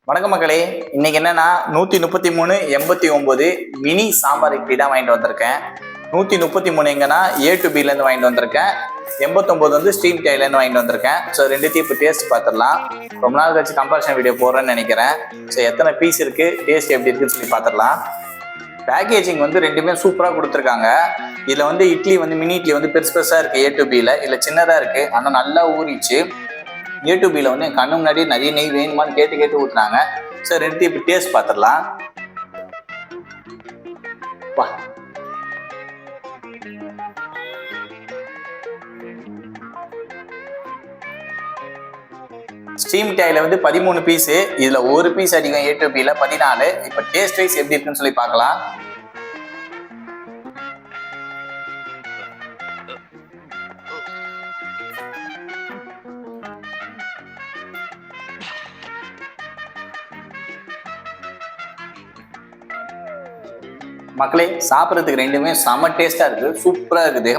வணக்கம் மக்களே. இன்னைக்கு என்னன்னா 133 மினி சாம்பார் இட்லி தான் வாங்கிட்டு வந்திருக்கேன். 133 எங்கன்னா A to B இருந்து வாங்கிட்டு வந்திருக்கேன். 89 வந்து ஸ்ட்ரீம் டைலேருந்து வாங்கிட்டு வந்திருக்கேன். ஸோ ரெண்டுத்தையும் இப்போ டேஸ்ட் பார்த்துடலாம். ரொம்ப நாள் கழிச்சு கம்பேரிசன் வீடியோ போடுறேன்னு நினைக்கிறேன். ஸோ எத்தனை பீஸ் இருக்கு, டேஸ்ட் எப்படி இருக்குன்னு சொல்லி பார்த்துடலாம். பேக்கேஜிங் வந்து ரெண்டுமே சூப்பராக கொடுத்துருக்காங்க. இதில் வந்து இட்லி வந்து மினி இட்லி வந்து பெருசு பெருசாக இருக்குது A to Bல, இல்லை சின்னதாக இருக்குது, ஆனால் நல்லா ஊறிச்சு. A to Bல வந்து என் கண்ணு முன்னாடி நிறைய நெய் வேணுமான்னு கேட்டு ஊற்றுனாங்க. சரி ரெண்டு இப்போ டேஸ்ட் பார்த்துடலாம். வா, ஸ்டீம் டைல வந்து 13 பீஸு, இதுல ஒரு பீஸ் அதிகம் A to Bல 14. இப்போ டேஸ்ட் வைஸ் எப்படி இருக்குன்னு சொல்லி பார்க்கலாம். மக்களே, சாப்பிட்றதுக்கு ரெண்டுமே செம டேஸ்டா இருக்கு, சூப்பரா இருக்குது.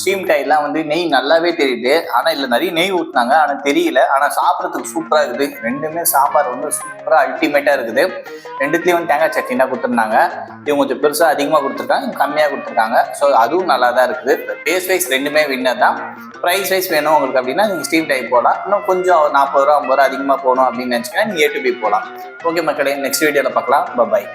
ஸ்டீம் டைலாம் வந்து நெய் நல்லாவே தெரியுது, ஆனா இதுல நிறைய நெய் ஊற்றினாங்க, ஆனா தெரியல. ஆனா சாப்பிட்றதுக்கு சூப்பரா இருக்குது. ரெண்டுமே சாம்பார் வந்து சூப்பரா அல்டிமேட்டா இருக்குது. ரெண்டுத்துலயும் வந்து தேங்காய் சட்னி தான் கொடுத்துருந்தாங்க. இவங்க கொஞ்சம் பெருசா அதிகமா கொடுத்துருக்காங்க, கம்மியா கொடுத்துருக்காங்க. ஸோ அதுவும் நல்லா தான் இருக்குது. டேஸ்ட் வைஸ் ரெண்டுமே வின்னர் தான். ப்ரைஸ் வைஸ் வேணும் உங்களுக்கு அப்படின்னா நீங்கள் ஸ்டீம் டைப் போகலாம். இன்னும் கொஞ்சம் 40 ரூபா 50 ரூபா அதிகமாக போகணும் அப்படின்னு நினச்சிங்கன்னா நீங்கள் A to B போகலாம். ஓகே மக்களே, நெக்ஸ்ட் வீடியோவில் பார்க்கலாம். பாய்.